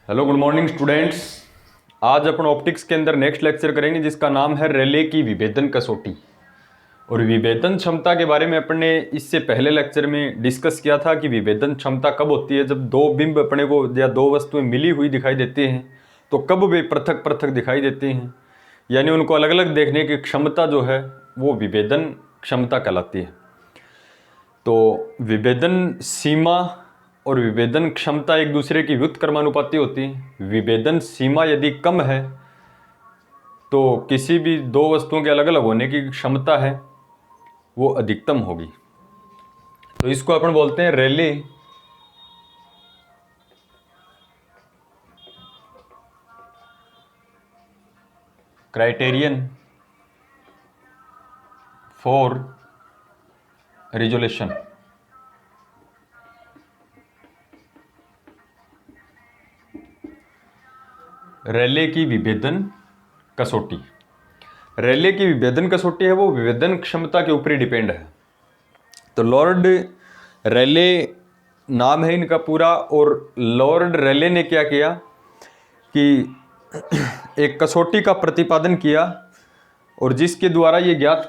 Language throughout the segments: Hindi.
Hello good morning students. आज अपन ऑप्टिक्स के अंदर नेक्स्ट लेक्चर करेंगे जिसका नाम है रेले की विभेदन कसौटी। और विभेदन क्षमता के बारे में अपन ने इससे पहले लेक्चर में डिस्कस किया था कि विभेदन क्षमता कब होती है, जब दो बिंब अपने को या दो वस्तुएं मिली हुई दिखाई देती हैं तो कब वे पृथक पृथक दिखाई देती हैं, यानी उनको अलग अलग देखने की क्षमता जो है वो विभेदन क्षमता कहलाती है। तो विभेदन सीमा और विभेदन क्षमता एक दूसरे की व्युत्क्रमानुपाती होती है। विभेदन सीमा यदि कम है तो किसी भी दो वस्तुओं के अलग अलग होने की क्षमता है वो अधिकतम होगी। तो इसको अपन बोलते हैं रेले क्राइटेरियन फॉर रिजोल्यूशन। रेले की विभेदन कसौटी। रेले की विभेदन कसौटी है वो विभेदन क्षमता के ऊपर ही डिपेंड है। तो लॉर्ड रेले नाम है इनका पूरा, और लॉर्ड रेले ने क्या किया कि एक कसौटी का प्रतिपादन किया और जिसके द्वारा ये ज्ञात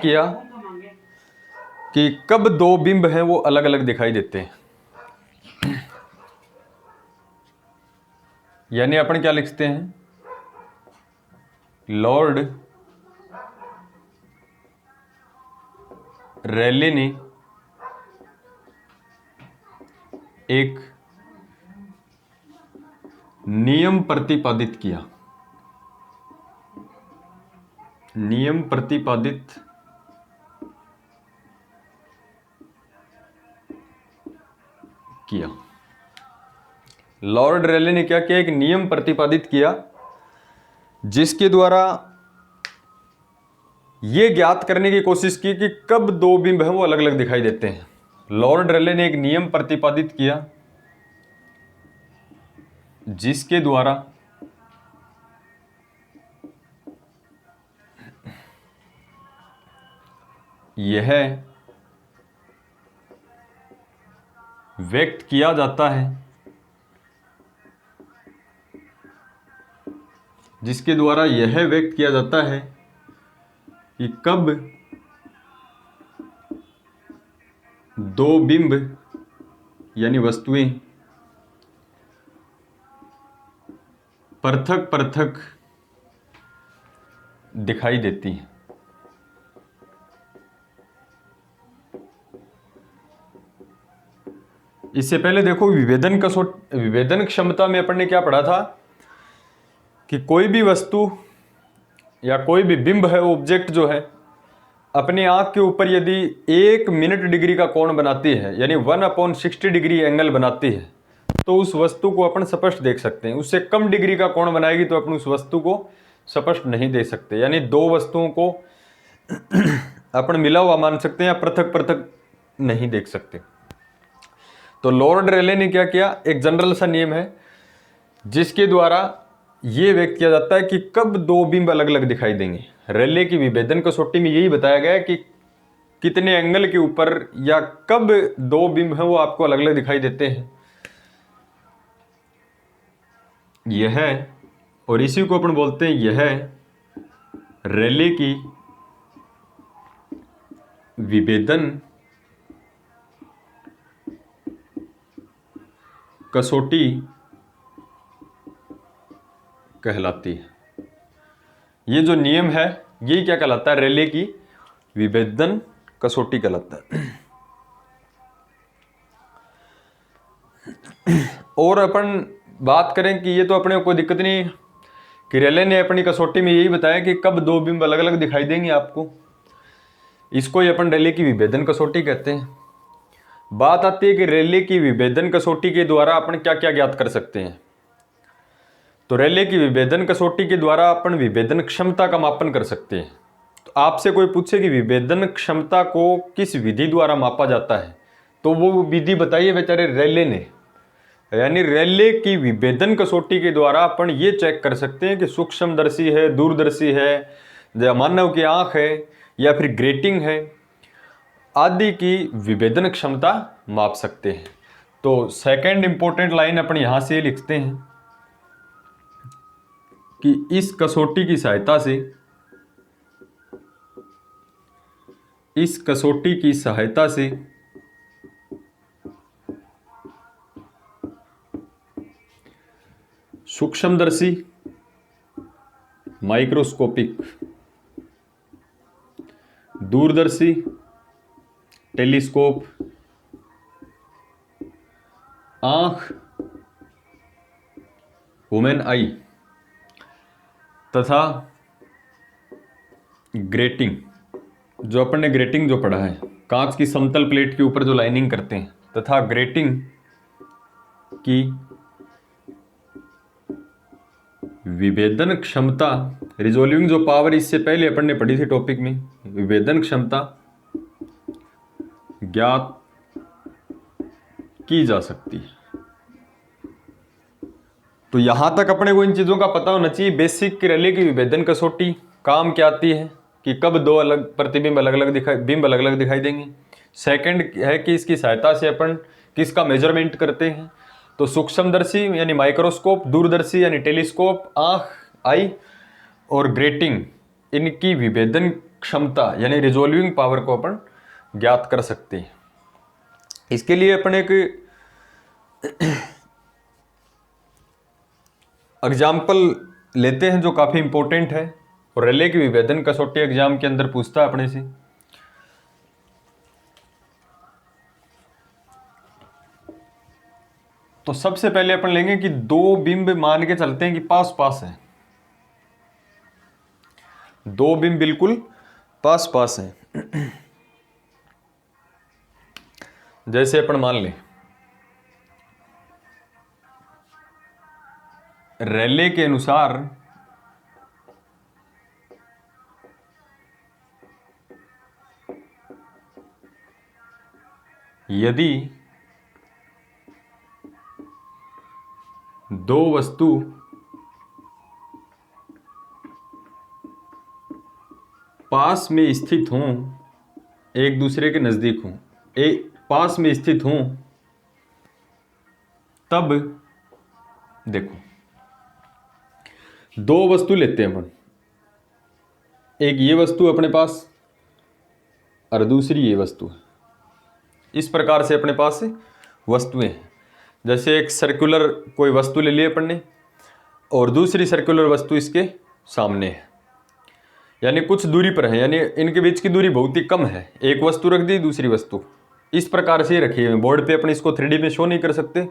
किया कि कब दो बिंब हैं वो अलग अलग दिखाई देते हैं। यानी अपन क्या लिखते हैं, लॉर्ड रेले ने एक नियम प्रतिपादित किया। लॉर्ड रेले ने क्या किया, एक नियम प्रतिपादित किया जिसके द्वारा यह ज्ञात करने की कोशिश की कि कब दो बिंब हैं वो अलग अलग दिखाई देते हैं। लॉर्ड रेले ने एक नियम प्रतिपादित किया जिसके द्वारा यह व्यक्त किया जाता है कि कब दो बिंब यानी वस्तुएं पृथक पृथक दिखाई देती हैं। इससे पहले देखो विभेदन क्षमता में अपन ने क्या पढ़ा था कि कोई भी वस्तु या कोई भी बिंब है, ऑब्जेक्ट जो है, अपनी आंख के ऊपर यदि 1 मिनट डिग्री का कोण बनाती है यानी 1/60 डिग्री एंगल बनाती है तो उस वस्तु को अपन स्पष्ट देख सकते हैं। उससे कम डिग्री का कोण बनाएगी तो अपन उस वस्तु को स्पष्ट नहीं देख सकते, यानी दो वस्तुओं को अपन मिला हुआ मान सकते हैं या पृथक पृथक नहीं देख सकते। तो लॉर्ड रेले ने क्या किया, एक जनरल सा नियम है जिसके द्वारा यह व्यक्त किया जाता है कि कब दो बिंब अलग अलग दिखाई देंगे। रेले की विभेदन कसौटी में यही बताया गया है कि कितने एंगल के ऊपर या कब दो बिंब हैं वो आपको अलग अलग दिखाई देते हैं। यह और इसी को अपन बोलते हैं यह रेले की विभेदन कसौटी कहलाती है। ये जो नियम है ये क्या कहलाता है, रेले की विभेदन कसौटी कहलाता है। और अपन बात करें कि ये तो अपने कोई दिक्कत नहीं कि रेले ने अपनी कसौटी में यही बताया कि कब दो बिंब अलग अलग दिखाई देंगे आपको, इसको ही अपन रेले की विभेदन कसौटी कहते हैं। बात आती है कि रेले की विभेदन कसौटी के द्वारा अपन क्या क्या ज्ञात कर सकते हैं। तो रेले की विभेदन कसौटी के द्वारा अपन विभेदन क्षमता का मापन कर सकते हैं। तो आपसे कोई पूछे कि विभेदन क्षमता को किस विधि द्वारा मापा जाता है तो वो विधि बताइए बेचारे रेले ने, यानी रेले की विभेदन कसौटी के द्वारा अपन ये चेक कर सकते हैं कि सूक्ष्मदर्शी है, दूरदर्शी है, या मानव की आंख है या फिर ग्रेटिंग है आदि की विभेदन क्षमता माप सकते हैं। तो सेकंड इंपॉर्टेंट लाइन अपन यहां से लिखते हैं कि इस कसौटी की सहायता से, इस कसौटी की सहायता से सूक्ष्मदर्शी, माइक्रोस्कोपिक, दूरदर्शी, टेलीस्कोप, आंख, ह्यूमन आई, तथा ग्रेटिंग, जो अपन ने ग्रेटिंग जो पढ़ा है, कांच की समतल प्लेट के ऊपर जो लाइनिंग करते हैं, तथा ग्रेटिंग की विभेदन क्षमता, रिजोल्विंग जो पावर इससे पहले अपन ने पढ़ी थी टॉपिक में, विभेदन क्षमता ज्ञात की जा सकती है। तो यहां तक अपने को इन चीजों का पता होना चाहिए बेसिक कि रैले की विभेदन कसौटी काम क्या आती है, कि कब दो अलग प्रतिबिंब अलग अलग दिखाई देंगे। सेकंड है कि इसकी सहायता से अपन किसका मेजरमेंट करते हैं, तो सूक्ष्मदर्शी यानी माइक्रोस्कोप, दूरदर्शी यानी टेलीस्कोप, आंख आई और ग्रेटिंग, इनकी विभेदन क्षमता यानी रिजोल्विंग पावर को अपन ज्ञात कर सकते हैं। इसके लिए अपन एक एग्जाम्पल लेते हैं जो काफी इंपॉर्टेंट है और रैले की विभेदन कसौटी एग्जाम के अंदर पूछता है अपने से। तो सबसे पहले अपन लेंगे कि दो बिंब मान के चलते हैं कि पास पास है, दो बिंब बिल्कुल पास पास है। जैसे अपन मान लें रैले के अनुसार यदि दो वस्तु पास में स्थित हों, एक दूसरे के नजदीक हों, एक पास में स्थित हों, तब देखो दो वस्तु लेते हैं अपन, एक ये वस्तु अपने पास और दूसरी ये वस्तु है। इस प्रकार से अपने पास वस्तुएं हैं। जैसे एक सर्कुलर कोई वस्तु ले ली अपन ने और दूसरी सर्कुलर वस्तु इसके सामने है, यानी कुछ दूरी पर है, यानी इनके बीच की दूरी बहुत ही कम है। एक वस्तु रख दी, दूसरी वस्तु इस प्रकार से रखी है। बोर्ड पे अपन इसको 3D में शो नहीं कर सकते,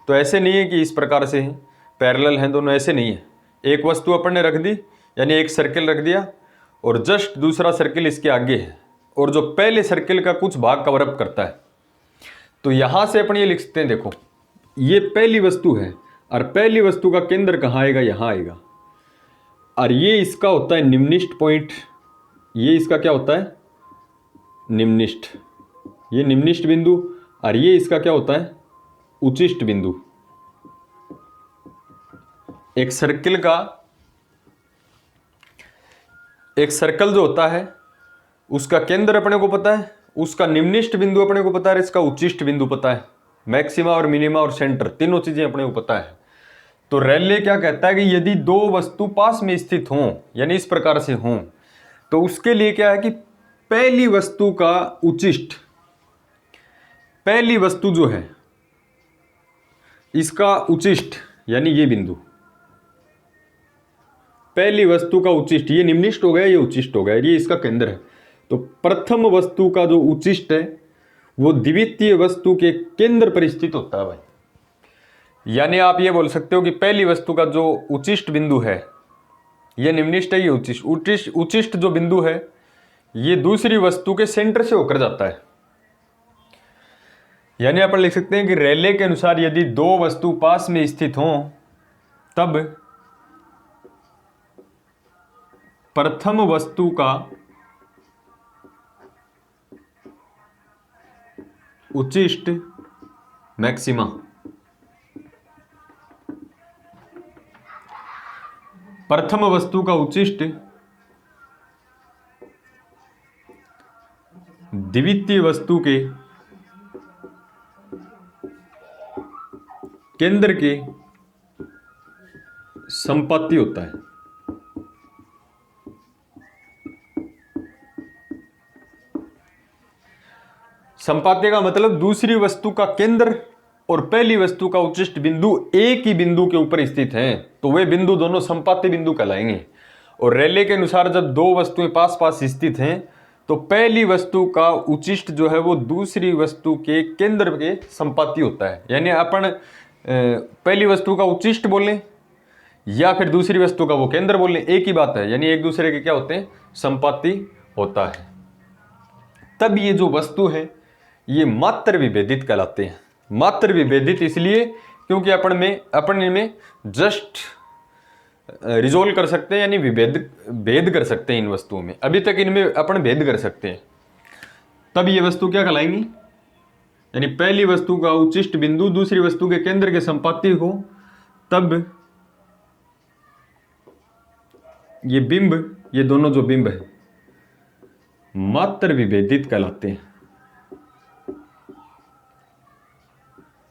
तो ऐसे नहीं है कि इस प्रकार से है, पैरेलल हैं दोनों, ऐसे नहीं है। एक वस्तु अपन ने रख दी, यानी एक सर्किल रख दिया और जस्ट दूसरा सर्किल इसके आगे है और जो पहले सर्किल का कुछ भाग कवर अप करता है। तो यहां से अपन ये लिख सकते हैं, देखो ये पहली वस्तु है और पहली वस्तु का केंद्र कहाँ आएगा, यहां आएगा, और ये इसका होता है निम्निष्ठ पॉइंट। ये इसका क्या होता है, निम्निष्ठ, ये निम्निष्ठ बिंदु, और ये इसका क्या होता है, उच्चिष्ठ बिंदु। एक सर्किल का, एक सर्कल जो होता है उसका केंद्र अपने को पता है, उसका निम्निष्ठ बिंदु अपने को पता है, इसका उच्चिष्ठ बिंदु पता है, मैक्सिमा और मिनिमा और सेंटर तीनों चीजें अपने को पता है। तो रैले क्या कहता है कि यदि दो वस्तु पास में स्थित हों, यानी इस प्रकार से हों, तो उसके लिए क्या है कि पहली वस्तु का उच्चिष्ठ, पहली वस्तु जो है इसका उच्चिष्ठ यानी ये बिंदु, पहली वस्तु का उच्चिष्ठ, ये निम्निष्ठ हो गया, ये उच्चिष्ठ हो गया, ये इसका केंद्र है। तो प्रथम वस्तु का जो उच्चिष्ठ है वो द्वितीय वस्तु के केंद्र पर स्थित होता है भाई। यानी आप ये बोल सकते हो कि पहली वस्तु का जो उच्चिष्ठ बिंदु है ये निम्निष्ठ है, ये उच्चिष्ठ। उच्चिष्ठ जो बिंदु है ये दूसरी वस्तु के सेंटर से होकर जाता है। यानी अपन लिख सकते हैं कि रैले के अनुसार यदि दो वस्तु पास में स्थित हों, तब प्रथम वस्तु का उच्चिष्ठ मैक्सिमा, प्रथम वस्तु का उच्चिष्ठ द्वितीय वस्तु के केंद्र के संपाती होता है। संपाती का मतलब दूसरी वस्तु का केंद्र और पहली वस्तु का उच्चिष्ट बिंदु एक ही बिंदु के ऊपर स्थित हैं, तो वे बिंदु दोनों संपाती बिंदु कहलाएंगे। और रेले के अनुसार जब दो वस्तुएं पास पास स्थित हैं तो पहली वस्तु का उच्चिष्ट जो है वो दूसरी वस्तु के केंद्र के संपाती होता है। यानी अपन पहली वस्तु का उच्चिष्ट बोलें या फिर दूसरी वस्तु का वो केंद्र बोलें, एक ही बात है, यानी एक दूसरे के क्या होते हैं, संपाती होता है। तब ये जो वस्तु है ये मात्र विभेदित कहलाते हैं। मात्र विभेदित इसलिए क्योंकि अपन इनमें जस्ट रिजोल्व कर सकते हैं, यानी भेद कर सकते हैं इन वस्तुओं में। अभी तक इनमें अपन भेद कर सकते हैं, तब ये वस्तु क्या कहलाएंगी, यानी पहली वस्तु का उच्चिष्ट बिंदु दूसरी वस्तु के केंद्र के संपाती हो, तब ये बिंब, ये दोनों जो बिंब है मात्र विभेदित कहलाते हैं।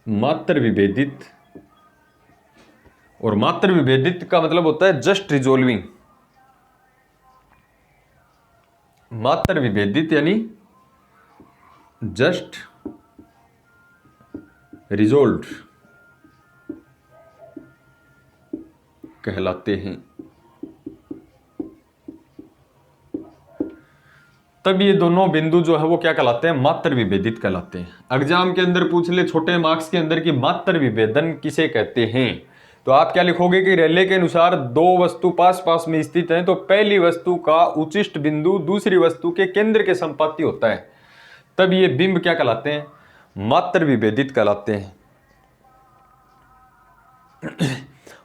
मात्र विभेदित, और मात्र विभेदित का मतलब होता है जस्ट रिजोल्विंग। मात्र विभेदित यानी जस्ट रिजोल्व्ड कहलाते हैं। तब ये दोनों बिंदु जो है वो क्या कहलाते हैं, मात्र विभेदित कहलाते हैं। एग्जाम के अंदर पूछ ले छोटे मार्क्स के अंदर कि मात्र विभेदन किसे कहते हैं, तो आप क्या लिखोगे कि रेले के अनुसार दो वस्तु पास पास में स्थित हैं तो पहली वस्तु का उच्चिष्ट बिंदु दूसरी वस्तु के केंद्र के संपाती होता है, तब ये बिंब क्या कहलाते हैं, मात्र विभेदित कहलाते हैं।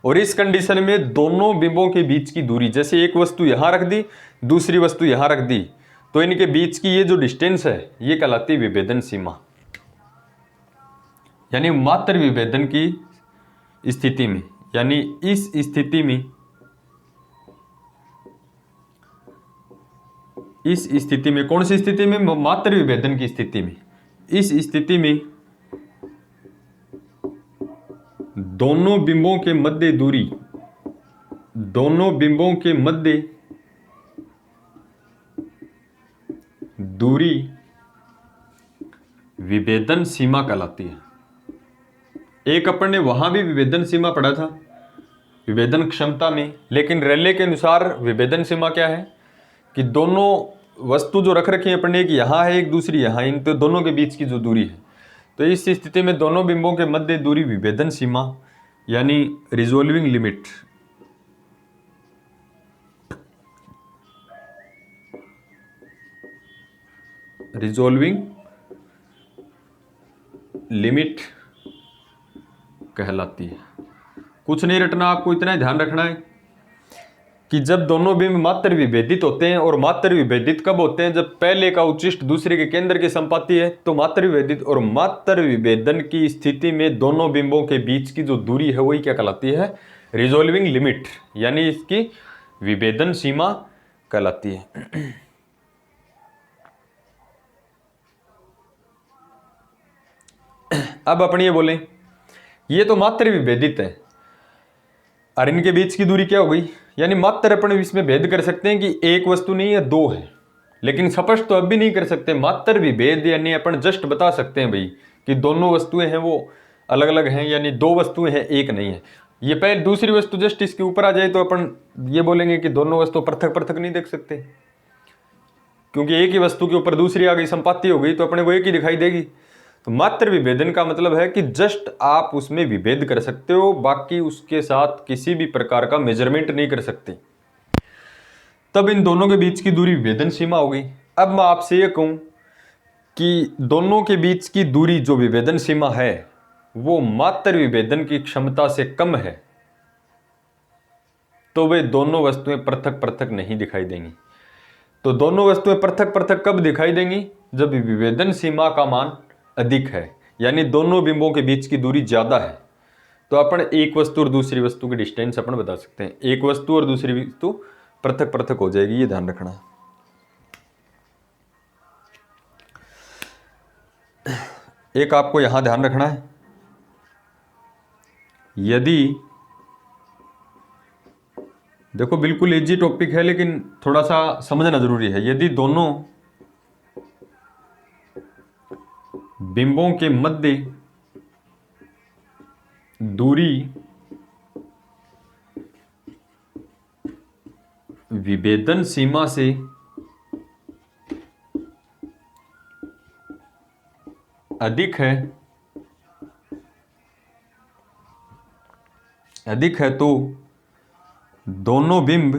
और इस कंडीशन में दोनों बिंबों के बीच की दूरी, जैसे एक वस्तु यहां रख दी दूसरी वस्तु यहां रख दी, तो इनके बीच की ये जो डिस्टेंस है ये कहलाती है विभेदन सीमा। यानी मात्र विभेदन की स्थिति में, यानी इस स्थिति में, इस स्थिति में, कौन सी स्थिति में, मात्र विभेदन की स्थिति में, इस स्थिति में दोनों बिंबों के मध्य दूरी, दोनों बिंबों के मध्य दूरी विभेदन सीमा कहलाती है। एक अपन ने वहां भी विभेदन सीमा पढ़ा था विभेदन क्षमता में, लेकिन रेले के अनुसार विभेदन सीमा क्या है कि दोनों वस्तु जो रख रखी है अपन ने, एक यहां है एक दूसरी यहां, इन तो दोनों के बीच की जो दूरी है, तो इस स्थिति में दोनों बिंबों के मध्य दूरी विभेदन सीमा यानी रिजोल्विंग लिमिट कहलाती है। कुछ नहीं रटना, आपको इतना ही ध्यान रखना है कि जब दोनों बिंब मात्र विभेदित होते हैं, और मात्र विभेदित कब होते हैं, जब पहले का उच्चिष्ट दूसरे के केंद्र के संपाती है तो मात्र विभेदित। और मात्र विभेदन की स्थिति में दोनों बिंबों के बीच की जो दूरी है वही क्या कहलाती है, रिजोल्विंग लिमिट, यानी इसकी विभेदन सीमा कहलाती है। अब अपन ये बोलें ये तो मात्र विभेदित है, और इनके बीच की दूरी क्या हो गई, यानी मात्र अपन इसमें भेद कर सकते हैं कि एक वस्तु नहीं है दो है, लेकिन स्पष्ट तो अब भी नहीं कर सकते। मात्र विभेद यानी अपन जस्ट बता सकते हैं भाई कि दोनों वस्तुएं हैं वो अलग अलग हैं, यानी दो वस्तुएं हैं एक नहीं है। ये पहले दूसरी वस्तु जस्ट इसके ऊपर आ जाए तो अपन ये बोलेंगे कि दोनों वस्तु पृथक पृथक नहीं देख सकते, क्योंकि एक ही वस्तु के ऊपर दूसरी आ गई, संपाती हो गई, तो अपने को एक ही दिखाई देगी। तो मात्र विभेदन का मतलब है कि जस्ट आप उसमें विभेद कर सकते हो, बाकी उसके साथ किसी भी प्रकार का मेजरमेंट नहीं कर सकते। तब इन दोनों के बीच की दूरी विभेदन सीमा हो गई। अब मैं आपसे ये कहूं कि दोनों के बीच की दूरी जो विभेदन सीमा है वो मात्र विभेदन की क्षमता से कम है, तो वे दोनों वस्तुएं पृथक पृथक नहीं दिखाई देंगी। तो दोनों वस्तुएं पृथक पृथक कब दिखाई देंगी, जब विभेदन सीमा का मान अधिक है, यानी दोनों बिंबों के बीच की दूरी ज्यादा है। तो अपन एक वस्तु और दूसरी वस्तु की डिस्टेंस अपन बता सकते हैं, एक वस्तु और दूसरी वस्तु पृथक पृथक हो जाएगी, ये ध्यान रखना है। एक आपको यहां ध्यान रखना है यदि, देखो बिल्कुल इजी टॉपिक है लेकिन थोड़ा सा समझना जरूरी है, यदि दोनों बिंबों के मध्य दूरी विभेदन सीमा से अधिक है तो दोनों बिंब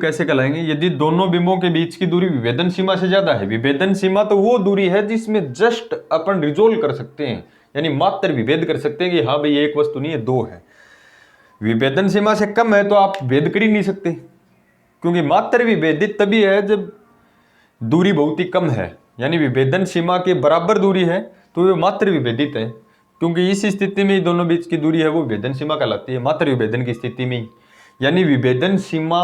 कैसे कहलाएंगे? यदि दोनों बिंबों के बीच की दूरी विभेदन सीमा से ज्यादा है। विभेदन सीमा तो वो दूरी है जिसमें जस्ट अपन रिजोल्व कर सकते हैं, यानी मात्र विभेद कर सकते हैं कि हाँ भाई एक वस्तु नहीं है, दो है। विभेदन सीमा से कम है तो आप भेद कर ही नहीं सकते, क्योंकि मात्र विभेदित तभी है जब दूरी बहुत ही कम है, यानी विभेदन सीमा के बराबर दूरी है तो वे मात्र विभेदित है, क्योंकि इस स्थिति में दोनों बीच की दूरी है वो विभेदन सीमा कहलाती है, मात्र विभेदन की स्थिति में। यानी विभेदन सीमा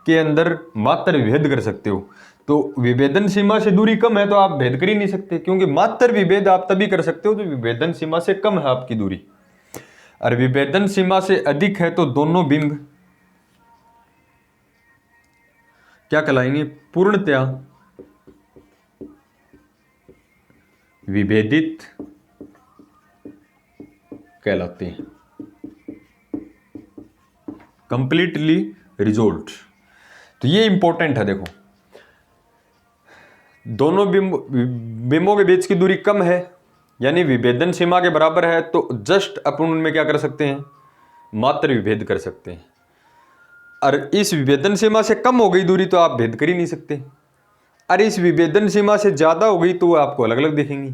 के अंदर मात्र विभेद कर सकते हो, तो विभेदन सीमा से दूरी कम है तो आप भेद कर ही नहीं सकते, क्योंकि मात्र विभेद आप तभी कर सकते हो तो विभेदन सीमा से कम है आपकी दूरी। और विभेदन सीमा से अधिक है तो दोनों बिंब क्या कहलाएंगे? पूर्णतया विभेदित कहलाते हैं, कंप्लीटली रिजोल्व्ड। तो ये इंपॉर्टेंट है। देखो दोनों बिंबों के बीच की दूरी कम है यानी विभेदन सीमा के बराबर है, तो जस्ट अपन उनमें क्या कर सकते हैं? मात्र विभेद कर सकते हैं। और इस विभेदन सीमा से कम हो गई दूरी तो आप भेद कर ही नहीं सकते, और इस विभेदन सीमा से ज्यादा हो गई तो वो आपको अलग अलग दिखेंगी।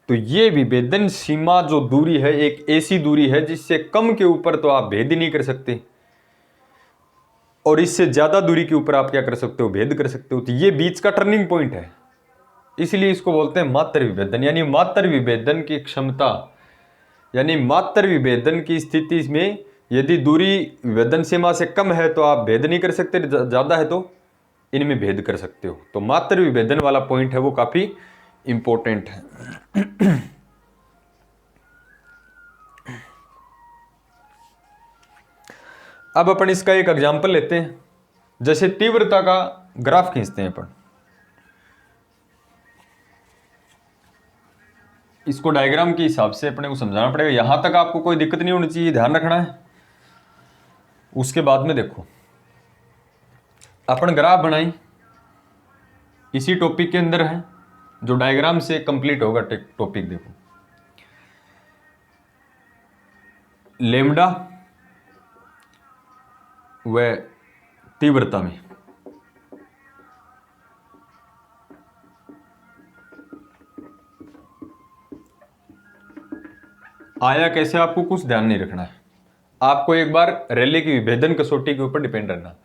तो ये विभेदन सीमा जो दूरी है एक ऐसी दूरी है जिससे कम के ऊपर तो आप भेद ही नहीं कर सकते, और इससे ज्यादा दूरी के ऊपर आप क्या कर सकते हो? भेद कर सकते हो। तो ये बीच का टर्निंग पॉइंट है, इसलिए इसको बोलते हैं मात्र विभेदन। यानी मात्र विभेदन की क्षमता, यानी मात्र विभेदन की स्थिति में यदि दूरी विभेदन सीमा से कम है तो आप भेद नहीं कर सकते, ज्यादा है तो इनमें भेद कर सकते हो। तो मात्र विभेदन वाला पॉइंट है वो काफी इंपॉर्टेंट है। अब अपन इसका एक एग्जांपल लेते हैं, जैसे तीव्रता का ग्राफ खींचते हैं अपन। इसको डायग्राम के हिसाब से अपने को समझाना पड़ेगा, यहां तक आपको कोई दिक्कत नहीं होनी चाहिए, ध्यान रखना है। उसके बाद में देखो अपन ग्राफ बनाई इसी टॉपिक के अंदर है, जो डायग्राम से कंप्लीट होगा टॉपिक। देखो लेमडा व तीव्रता में आया कैसे आपको कुछ ध्यान नहीं रखना है, आपको एक बार रेले की विभेदन कसौटी के ऊपर डिपेंड रहना।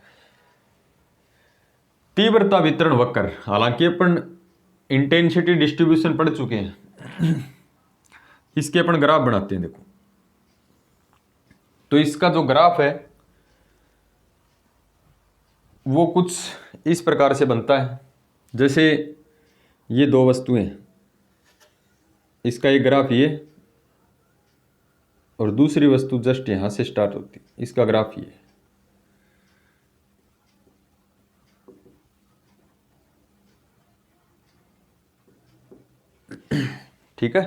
तीव्रता वितरण वक्र, हालांकि अपन इंटेंसिटी डिस्ट्रीब्यूशन पढ़ चुके हैं, इसके अपन ग्राफ बनाते हैं। देखो तो इसका जो ग्राफ है वो कुछ इस प्रकार से बनता है, जैसे ये दो वस्तुएं, इसका एक ग्राफ ये और दूसरी वस्तु जस्ट यहां से स्टार्ट होती, इसका ग्राफ ये। ठीक है,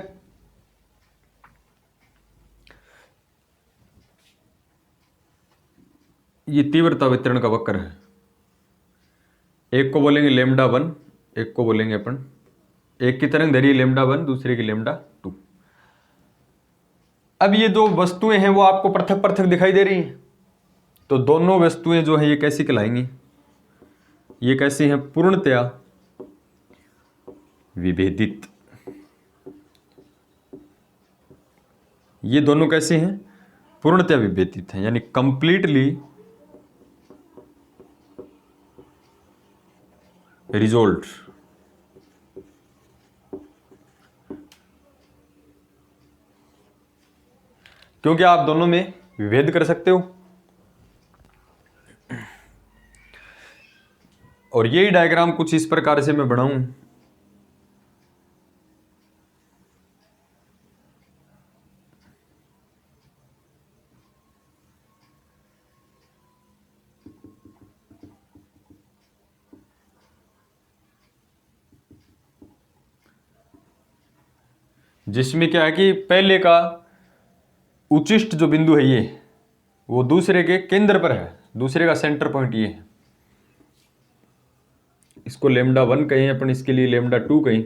ये तीव्रता वितरण का वक्र है। एक को बोलेंगे लेमडा 1, एक को बोलेंगे अपन, एक की तरंग दैर्घ्य लेमडा 1, दूसरे की लेमडा 2। अब ये दो वस्तुएं हैं वो आपको पृथक पृथक दिखाई दे रही हैं, तो दोनों वस्तुएं जो है ये कैसी कहलाएंगी? ये कैसी हैं? पूर्णतया विभेदित। ये दोनों कैसे हैं? पूर्णतया विभेदित हैं, यानी कंप्लीटली रिजोल्व्ड। क्योंकि आप दोनों में विभेद कर सकते हो। और यही डायग्राम कुछ इस प्रकार से मैं बनाऊं, जिसमें क्या है कि पहले का उचिष्ट जो बिंदु है ये, वो दूसरे के केंद्र पर है, दूसरे का सेंटर पॉइंट ये है। इसको लेमडा 1 कहें अपन, इसके लिए लेमडा 2 कहें।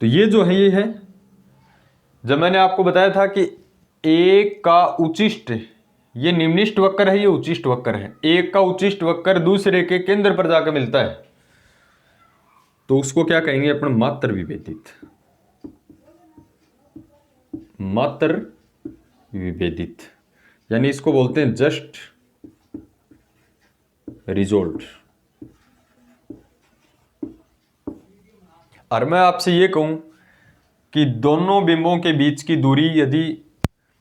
तो ये जो है ये है, जब मैंने आपको बताया था कि एक का उचिष्ट, ये निम्निष्ट वक्र है, ये उचिष्ट वक्र है, एक का उचिष्ट वक्र दूसरे के केंद्र पर जाकर मिलता है, तो उसको क्या कहेंगे अपन? मात्र विभेदित। मात्र विभेदित, यानी इसको बोलते हैं जस्ट रिजोल्ट। और मैं आपसे ये कहूं कि दोनों बिंबों के बीच की दूरी यदि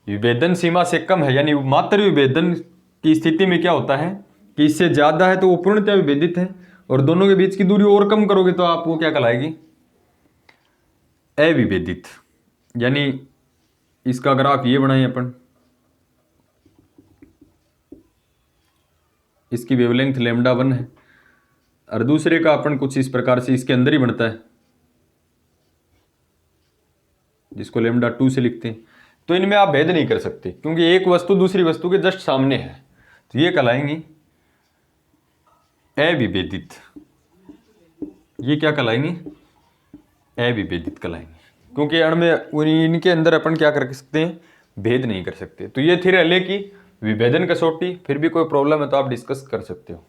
विभेदन सीमा से कम है, यानी मात्र विभेदन की स्थिति में क्या होता है कि इससे ज्यादा है तो वो पूर्णतः विभेदित है, और दोनों के बीच की दूरी और कम करोगे तो आप वो क्या कहलाएगी? अविभेदित। यानी इसका ग्राफ ये बनाए अपन, इसकी वेवलेंथ लेमडा 1 है, और दूसरे का अपन कुछ इस प्रकार से इसके अंदर ही बनता है, जिसको लेमडा 2 से लिखते हैं। तो इनमें आप भेद नहीं कर सकते, क्योंकि एक वस्तु दूसरी वस्तु के जस्ट सामने है, तो ये कहलाएंगी अविभेदित। ये क्या कहलाएंगी? अविभेदित कहलाएंगे, क्योंकि इनके अंदर अपन क्या कर सकते हैं? भेद नहीं कर सकते। तो ये थी रेले की विभेदन कसौटी। फिर भी कोई प्रॉब्लम है तो आप डिस्कस कर सकते हो।